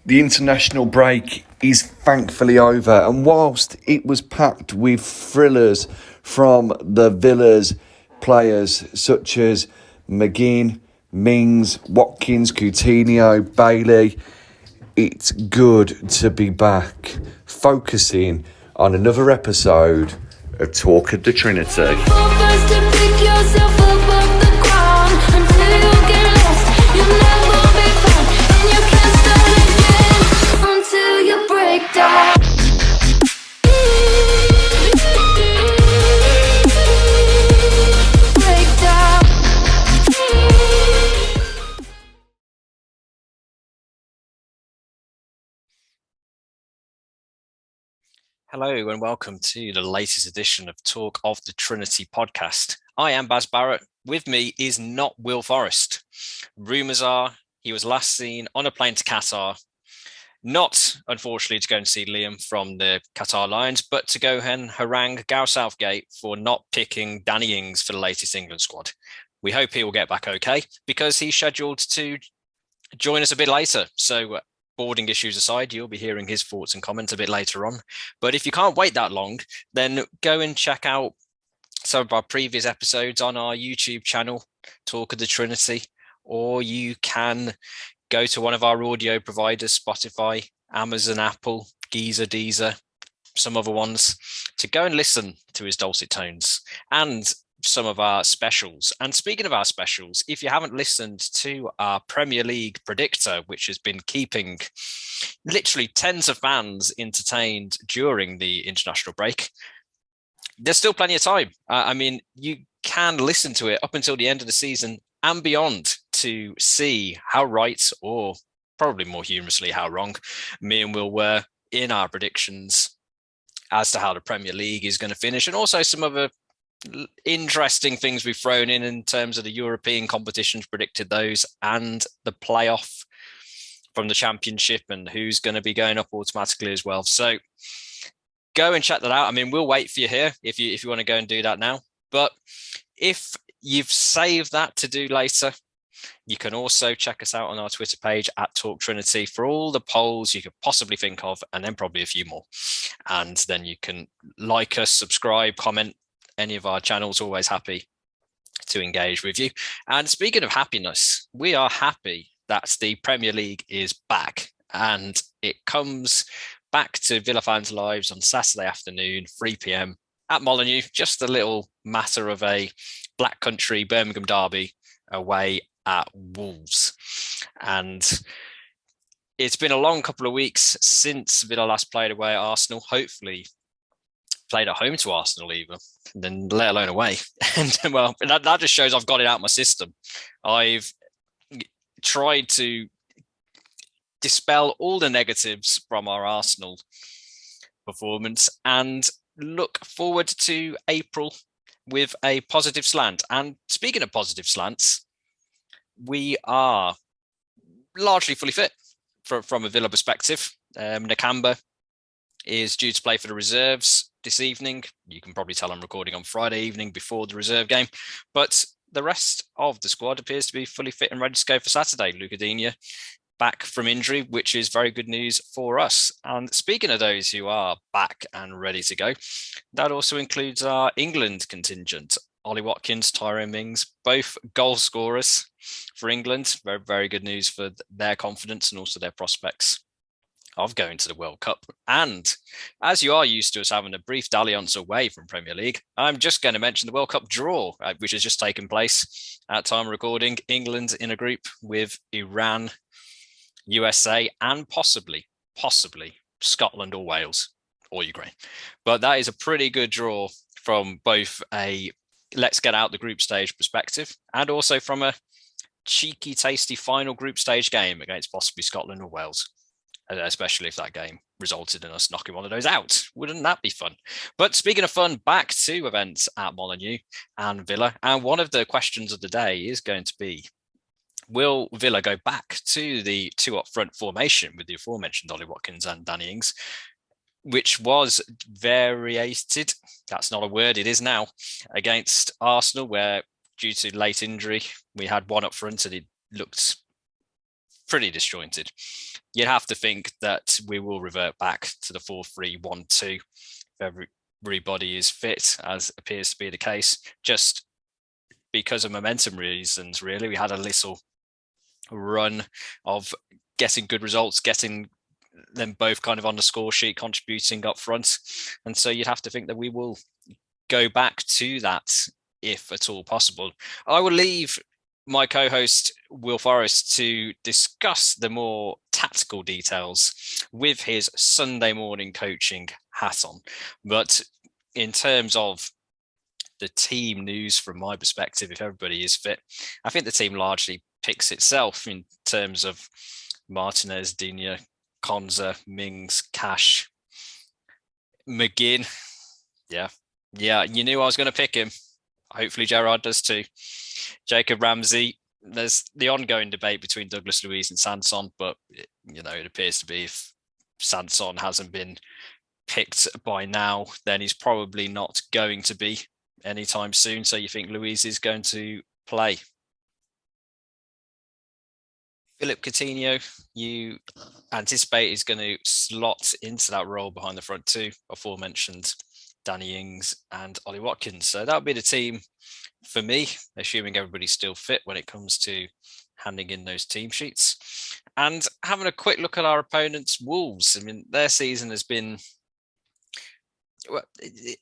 The international break is thankfully over, and whilst it was packed with thrillers from the Villas players such as McGinn, Mings, Watkins, Coutinho, Bailey, it's good to be back focusing on another episode of Talk of the Trinity. Hello and welcome to the latest edition of Talk of the Trinity podcast. I am Baz Barrett. With me is not Will Forrest. Rumours are he was last seen on a plane to Qatar, not unfortunately to go and see Liam from the Qatar Lions, but to go and harangue Gareth Southgate for not picking Danny Ings for the latest England squad. We hope he will get back okay because he's scheduled to join us a bit later. So boarding issues aside, you'll be hearing his thoughts and comments a bit later on. But if you can't wait that long, then go and check out some of our previous episodes on our YouTube channel, Talk of the Trinity, or you can go to one of our audio providers, Spotify, Amazon, Apple, Geezer, Deezer, some other ones, to go and listen to his dulcet tones and some of our specials. And speaking of our specials, if you haven't listened to our Premier League predictor, which has been keeping literally tens of fans entertained during the international break, there's still plenty of time. I mean, you can listen to it up until the end of the season and beyond to see how right, or probably more humorously, how wrong me and Will were in our predictions as to how the Premier League is going to finish, and also some other interesting things we've thrown in terms of the European competitions, predicted those, and the playoff from the Championship and who's going to be going up automatically as well. So go and check that out. I mean, we'll wait for you here if you want to go and do that now. But if you've saved that to do later, you can also check us out on our Twitter page at Talk Trinity for all the polls you could possibly think of, and then probably a few more. And then you can like us, subscribe, comment. Any of our channels, always happy to engage with you. And speaking of happiness, we are happy that the Premier League is back, and it comes back to Villa fans' lives on Saturday afternoon, 3 p.m. at Molineux. Just a little matter of a Black Country Birmingham derby away at Wolves. And it's been a long couple of weeks since Villa last played away at Arsenal. Hopefully played at home to Arsenal even, then let alone away. And well, that just shows I've got it out of my system. I've tried to dispel all the negatives from our Arsenal performance and look forward to April with a positive slant. And speaking of positive slants, we are largely fully fit from a Villa perspective. Nakamba is due to play for the reserves this evening. You can probably tell I'm recording on Friday evening before the reserve game, but the rest of the squad appears to be fully fit and ready to go for Saturday. Luca Digne back from injury, which is very good news for us. And speaking of those who are back and ready to go, that also includes our England contingent. Ollie Watkins, Tyrone Mings, both goal scorers for England. Very, very good news for their confidence and also their prospects of going to the World Cup. And as you are used to us having a brief dalliance away from Premier League, I'm just going to mention the World Cup draw, which has just taken place at time of recording. England in a group with Iran, USA, and possibly Scotland or Wales or Ukraine. But that is a pretty good draw from both a let's get out the group stage perspective and also from a cheeky, tasty final group stage game against possibly Scotland or Wales. Especially if that game resulted in us knocking one of those out. Wouldn't that be fun? But speaking of fun, back to events at Molineux and Villa. And one of the questions of the day is going to be, will Villa go back to the two up front formation with the aforementioned Ollie Watkins and Danny Ings, which was variated, that's not a word, it is now, against Arsenal, where due to late injury, we had one up front and it looked pretty disjointed. You'd have to think that we will revert back to the 4-3-1-2 if everybody is fit, as appears to be the case, just because of momentum reasons, really. We had a little run of getting good results, getting them both kind of on the score sheet, contributing up front. And so you'd have to think that we will go back to that if at all possible. I will leave my co-host Will Forrest to discuss the more tactical details with his Sunday morning coaching hat on. But in terms of the team news, from my perspective, if everybody is fit, I think the team largely picks itself in terms of Martinez, Digne, Konza, Mings, Cash, McGinn. Yeah, you knew I was going to pick him. Hopefully Gerrard does too. Jacob Ramsey. There's the ongoing debate between Douglas Luiz and Sanson, but it appears to be if Sanson hasn't been picked by now, then he's probably not going to be anytime soon. So you think Luiz is going to play? Philip Coutinho, you anticipate is going to slot into that role behind the front two, aforementioned Danny Ings and Ollie Watkins. So that would be the team for me, assuming everybody's still fit when it comes to handing in those team sheets. And having a quick look at our opponents, Wolves. I mean, their season has been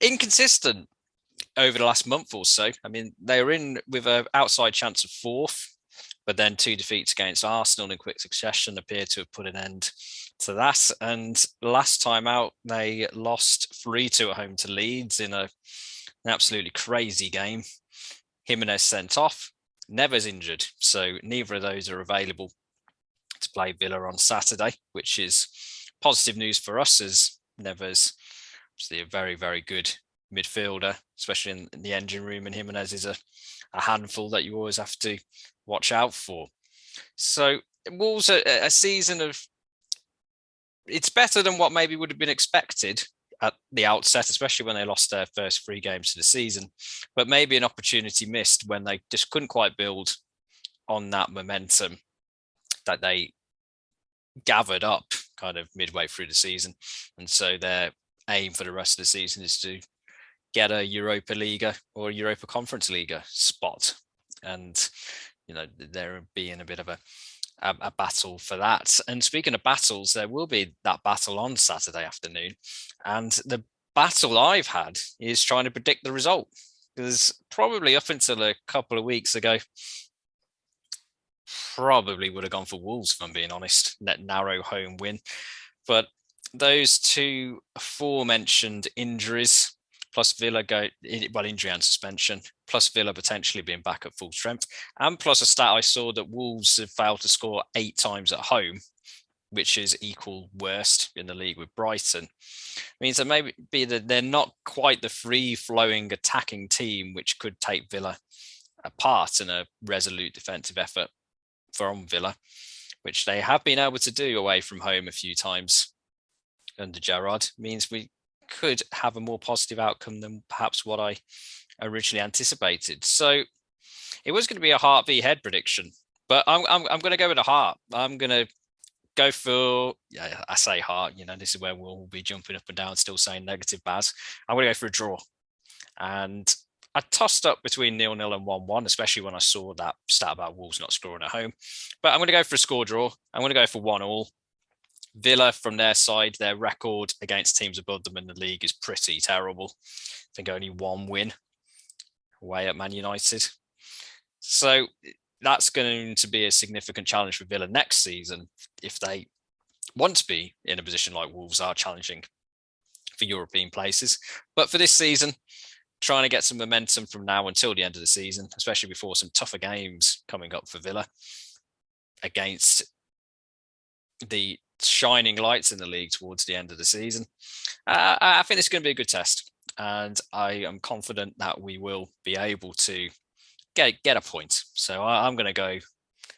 inconsistent over the last month or so. I mean, they were in with an outside chance of fourth, but then 2 defeats against Arsenal in quick succession appear to have put an end to that. And last time out, they lost 3-2 at home to Leeds in an absolutely crazy game. Jimenez sent off, Neves injured, so neither of those are available to play Villa on Saturday, which is positive news for us, as Neves, obviously a very, very good midfielder, especially in the engine room, and Jimenez is a handful that you always have to watch out for. So Wolves a season of, it's better than what maybe would have been expected at the outset, especially when they lost their first 3 games of the season, but maybe an opportunity missed when they just couldn't quite build on that momentum that they gathered up kind of midway through the season. And so their aim for the rest of the season is to get a Europa League or a Europa Conference League spot. And, there being a bit of a battle for that. And speaking of battles, there will be that battle on Saturday afternoon. And the battle I've had is trying to predict the result. Because probably up until a couple of weeks ago, probably would have gone for Wolves, if I'm being honest, that narrow home win. But those 2 aforementioned injuries, plus Villa injury and suspension, plus Villa potentially being back at full strength, and plus a stat I saw that Wolves have failed to score 8 times at home, which is equal worst in the league with Brighton, means that maybe that they're not quite the free-flowing attacking team which could take Villa apart in a resolute defensive effort from Villa, which they have been able to do away from home a few times under Gerrard. Means we could have a more positive outcome than perhaps what I originally anticipated. So it was going to be a heart v head prediction, but I'm going to go with a heart. I'm going to go for, I say heart, this is where we'll be jumping up and down, still saying negative Baz. I'm going to go for a draw. And I tossed up between 0-0 and 1-1, especially when I saw that stat about Wolves not scoring at home. But I'm going to go for a score draw. I'm going to go for 1-1. Villa, from their side, their record against teams above them in the league is pretty terrible. I think only 1 win away at Man United. So that's going to be a significant challenge for Villa next season if they want to be in a position like Wolves are, challenging for European places. But for this season, trying to get some momentum from now until the end of the season, especially before some tougher games coming up for Villa against the shining lights in the league towards the end of the season. I think it's going to be a good test, and I am confident that we will be able to get a point. So I'm going to go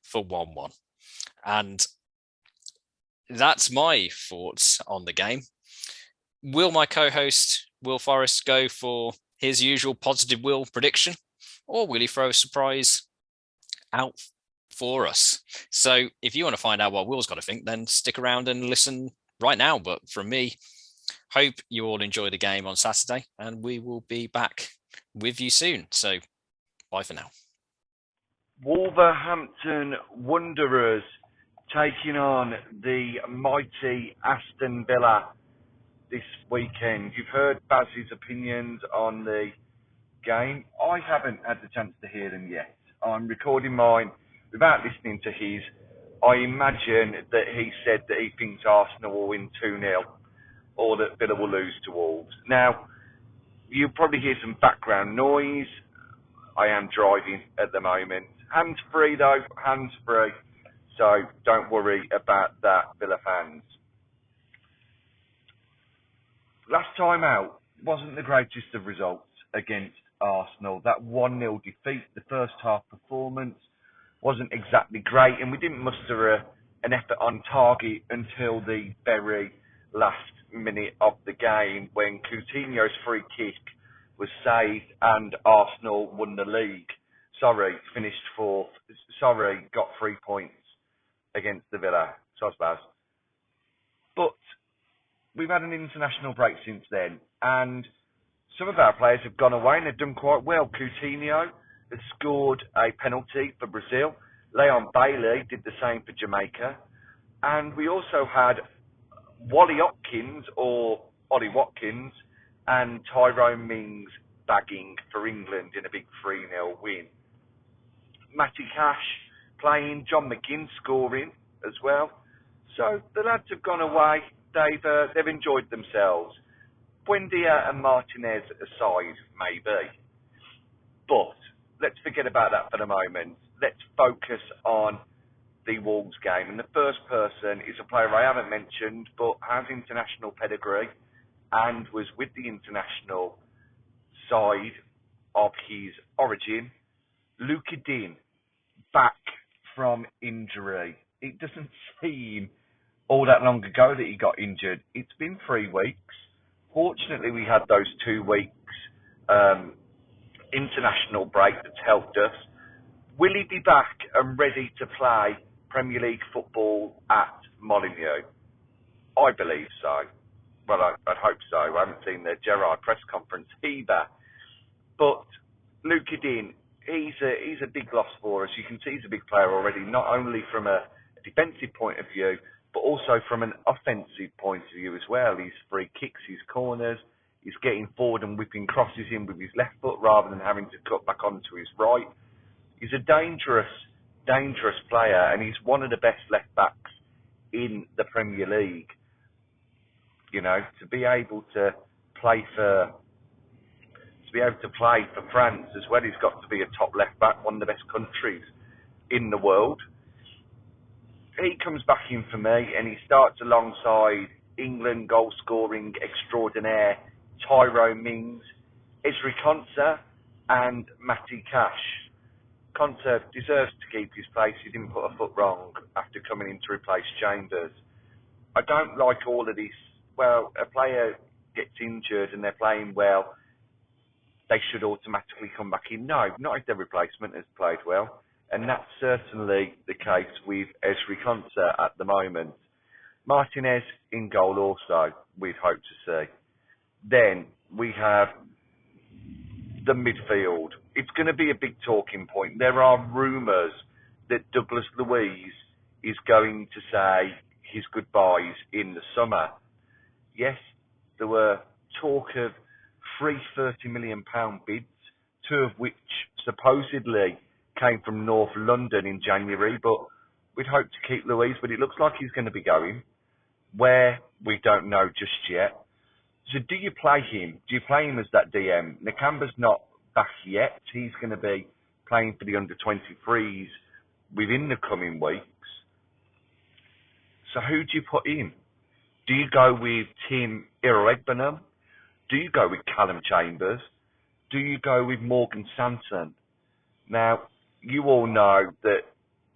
for 1-1. And that's my thoughts on the game. Will my co-host, Will Forrest, go for his usual positive Will prediction, or will he throw a surprise out for us. So if you want to find out what Will's got to think, then stick around and listen right now. But from me, hope you all enjoy the game on Saturday, and we will be back with you soon. So bye for now. Wolverhampton Wanderers taking on the mighty Aston Villa this weekend. You've heard Baz's opinions on the game. I haven't had the chance to hear them yet. I'm recording mine without listening to his. I imagine that he said that he thinks Arsenal will win 2-0 or that Villa will lose to Wolves. Now, you'll probably hear some background noise. I am driving at the moment. Hands-free though, hands-free. So don't worry about that, Villa fans. Last time out wasn't the greatest of results against Arsenal. That 1-0 defeat, the first half performance wasn't exactly great, and we didn't muster an effort on target until the very last minute of the game when Coutinho's free kick was saved and Arsenal won the league. Finished fourth. Got 3 points against the Villa. Sosbaz. But we've had an international break since then, and some of our players have gone away and they've done quite well. Coutinho has scored a penalty for Brazil. Leon Bailey did the same for Jamaica. And we also had Ollie Watkins and Tyrone Mings bagging for England in a big 3-0 win. Matty Cash playing, John McGinn scoring as well. So the lads have gone away. They've enjoyed themselves. Buendia and Martinez aside, maybe. But let's forget about that for the moment. Let's focus on the Wolves game. And the first person is a player I haven't mentioned, but has international pedigree and was with the international side of his origin. Luca Dean, back from injury. It doesn't seem all that long ago that he got injured. It's been 3 weeks. Fortunately, we had those 2 weeks international break that's helped us. Will he be back and ready to play Premier League football at Molineux? I believe so. Well, I'd hope so. I haven't seen the Gerrard press conference either. But Luca Dean, he's a big loss for us. You can see he's a big player already, not only from a defensive point of view, but also from an offensive point of view as well. His free kicks, his corners, he's getting forward and whipping crosses in with his left foot rather than having to cut back onto his right. He's a dangerous player, and he's one of the best left backs in the Premier League. You know, to be able to play for France as well, he's got to be a top left back, one of the best countries in the world. He comes back in for me, and he starts alongside England goal-scoring extraordinaire Tyrone Mings, Ezri Konsa, and Matty Cash. Konsa deserves to keep his place. He didn't put a foot wrong after coming in to replace Chambers. I don't like all of this. Well, a player gets injured and they're playing well, they should automatically come back in. No, not if their replacement has played well. And that's certainly the case with Ezri Konsa at the moment. Martinez in goal also, we'd hope to see. Then we have the midfield. It's going to be a big talking point. There are rumours that Douglas Luiz is going to say his goodbyes in the summer. Yes, there were talk of three £30 million bids, 2 of which supposedly came from North London in January, but we'd hope to keep Luiz, but it looks like he's going to be going. Where, we don't know just yet. So do you play him? Do you play him as that DM? Nakamba's not back yet. He's going to be playing for the under-23s within the coming weeks. So who do you put in? Do you go with Tim Iroegbunam? Do you go with Callum Chambers? Do you go with Morgan Sanson? Now, you all know that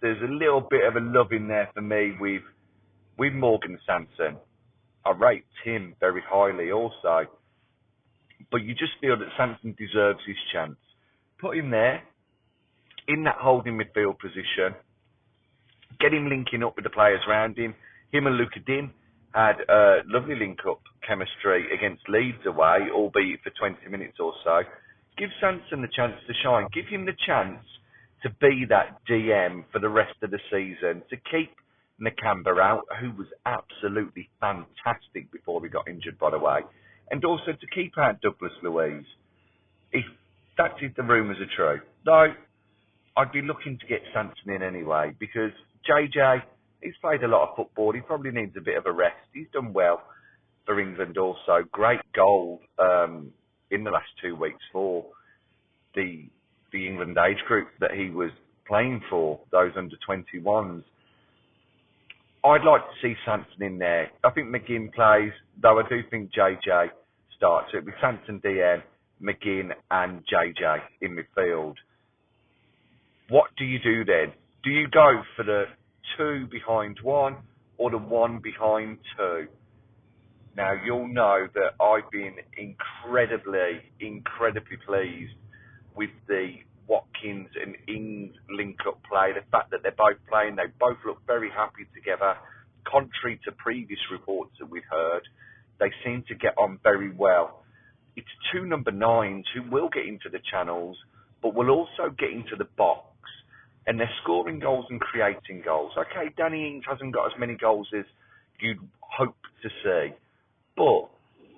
there's a little bit of a love in there for me with Morgan Sanson. I rate Tim very highly also. But you just feel that Sanson deserves his chance. Put him there, in that holding midfield position. get him linking up with the players around him. Him and Luca Din had a lovely link-up chemistry against Leeds away, albeit for 20 minutes or so. Give Sanson the chance to shine. Give him the chance to be that DM for the rest of the season, to keep Nakamba out, who was absolutely fantastic before he got injured, by the way, and also to keep out Douglas Luiz. If that is the rumours are true. Though, I'd be looking to get Sanson in anyway, because JJ, he's played a lot of football. He probably needs a bit of a rest. He's done well for England also. Great goal in the last 2 weeks for the England age group that he was playing for, those under 21s. I'd like to see Sanson in there. I think McGinn plays, though I do think JJ starts. It'll be Sanson DM, McGinn and JJ in midfield. What do you do then? Do you go for the 2 behind 1 or the 1 behind 2? Now, you'll know that I've been incredibly pleased with the Watkins and Ings link-up play. The fact that they're both playing, they both look very happy together. Contrary to previous reports that we've heard, they seem to get on very well. It's 2 number 9s who will get into the channels, but will also get into the box. And they're scoring goals and creating goals. Okay, Danny Ings hasn't got as many goals as you'd hope to see. But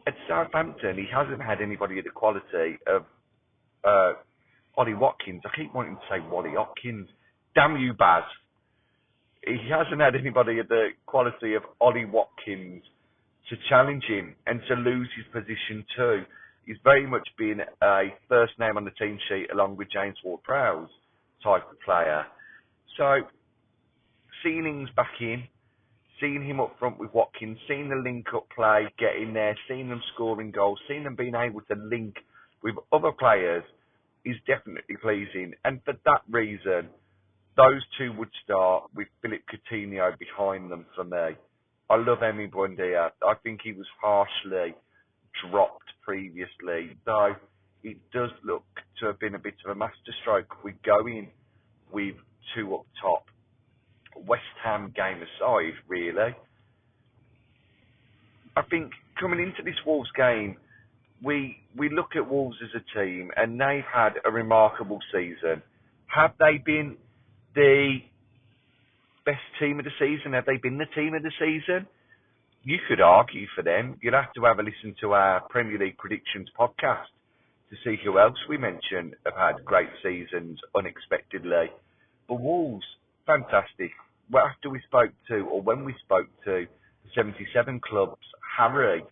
at Southampton, he hasn't had anybody of the quality of Ollie Watkins. I keep wanting to say Wally Watkins. Damn you, Baz. He hasn't had anybody of the quality of Ollie Watkins to challenge him and to lose his position too. He's very much been a first name on the team sheet along with James Ward-Prowse type of player. So, seeing Ings back in, seeing him up front with Watkins, seeing the link-up play, getting there, seeing them scoring goals, seeing them being able to link with other players is definitely pleasing. And for that reason, those 2 would start with Philip Coutinho behind them for me. I love Emi Buendia. I think he was harshly dropped previously, though it does look to have been a bit of a masterstroke with going with 2 up top. West Ham game aside, really. I think coming into this Wolves game, we look at Wolves as a team and they've had a remarkable season. Have they been the best team of the season? Have they been the team of the season? You could argue for them. You'd have to have a listen to our Premier League predictions podcast to see who else we mentioned have had great seasons unexpectedly. But Wolves, fantastic. Well, after we spoke to, or when we spoke to the 77 Club's Harry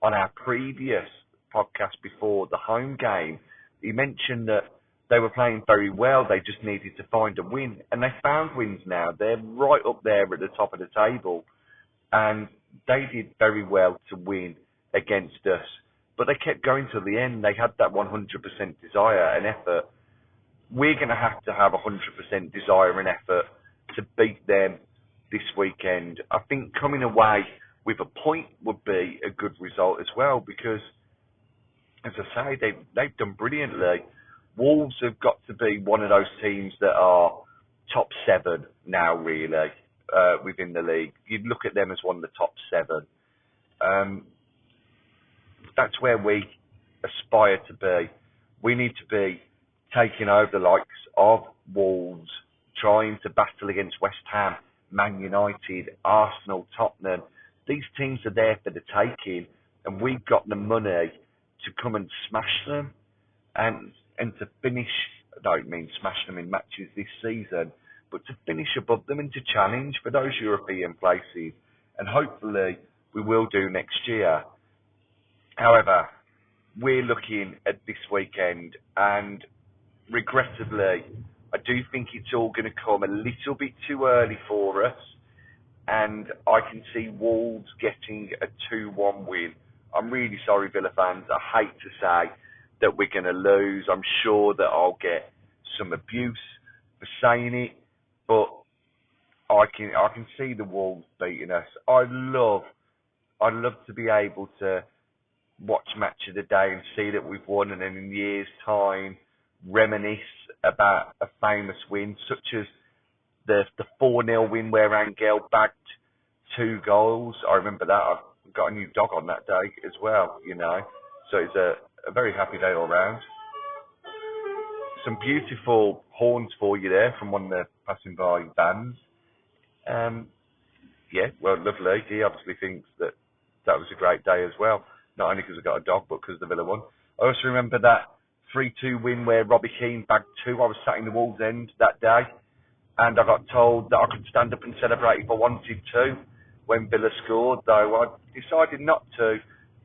on our previous podcast before the home game, he mentioned that they were playing very well. They just needed to find a win. And they found wins now. They're right up there at the top of the table. And they did very well to win against us. But they kept going till the end. They had that 100% desire and effort. We're going to have 100% desire and effort to beat them this weekend. I think coming away with a point would be a good result as well, because, as I say, they've done brilliantly. Wolves have got to be one of those teams that are top 7 now, really, within the league. You'd look at them as one of the top 7. That's where we aspire to be. We need to be taking over the likes of Wolves, trying to battle against West Ham, Man United, Arsenal, Tottenham. These teams are there for the taking, and we've got the money to come and smash them and to finish. I don't mean smash them in matches this season, but to finish above them and to challenge for those European places, and hopefully we will do next year. However, we're looking at this weekend, and regrettably, I do think it's all going to come a little bit too early for us, and I can see Wolves getting a 2-1 win. I'm really sorry, Villa fans. I hate to say that we're going to lose. I'm sure that I'll get some abuse for saying it, but I can see the Wolves beating us. I'd love to be able to watch Match of the Day and see that we've won, and then in years' time reminisce about a famous win such as the 4-0 win where Angel bagged 2 goals. I remember that. I got a new dog on that day as well, you know. So it's a very happy day all round. Some beautiful horns for you there from one of the passing by bands. Yeah, well, lovely. He obviously thinks that was a great day as well. Not only because I got a dog, but because the Villa won. I also remember that 3-2 win where Robbie Keane bagged 2. I was sat in the Wolves End that day, and I got told that I could stand up and celebrate if I wanted to when Villa scored, though I decided not to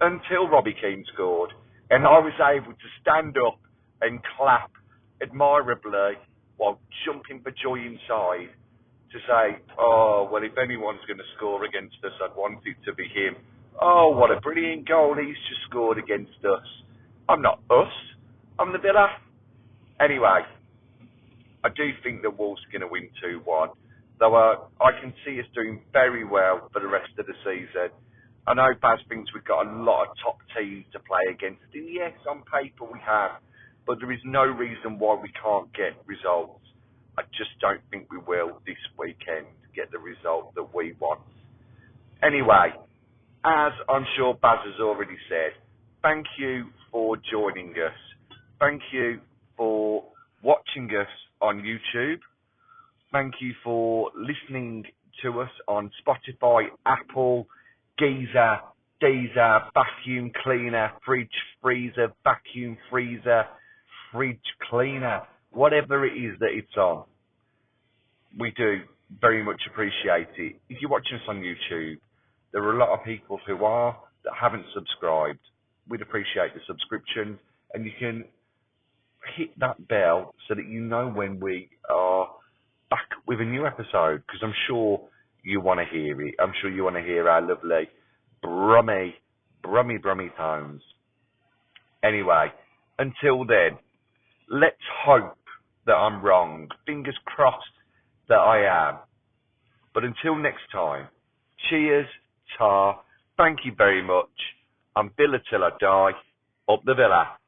until Robbie Keane scored, and I was able to stand up and clap admirably while jumping for joy inside to say, oh, well, if anyone's going to score against us, I'd want it to be him. Oh, what a brilliant goal he's just scored against us. I'm not us. I'm the Villa. Anyway, I do think the Wolves are going to win 2-1, though I can see us doing very well for the rest of the season. I know Baz thinks we've got a lot of top teams to play against, and yes, on paper we have, but there is no reason why we can't get results. I just don't think we will this weekend get the result that we want. Anyway, as I'm sure Baz has already said, thank you for joining us. Thank you for watching us on YouTube. Thank you for listening to us on Spotify, Apple, Geezer, Deezer, vacuum cleaner, fridge, freezer, vacuum freezer, fridge cleaner, whatever it is that it's on. We do very much appreciate it. If you're watching us on YouTube, there are a lot of people who are that haven't subscribed. We'd appreciate the subscription, and you can hit that bell so that you know when we are back with a new episode, because I'm sure you want to hear it. I'm sure you want to hear our lovely brummy tones. Anyway, until then, let's hope that I'm wrong. Fingers crossed that I am. But until next time, cheers, tar, thank you very much. I'm Villa till I die. Up the Villa.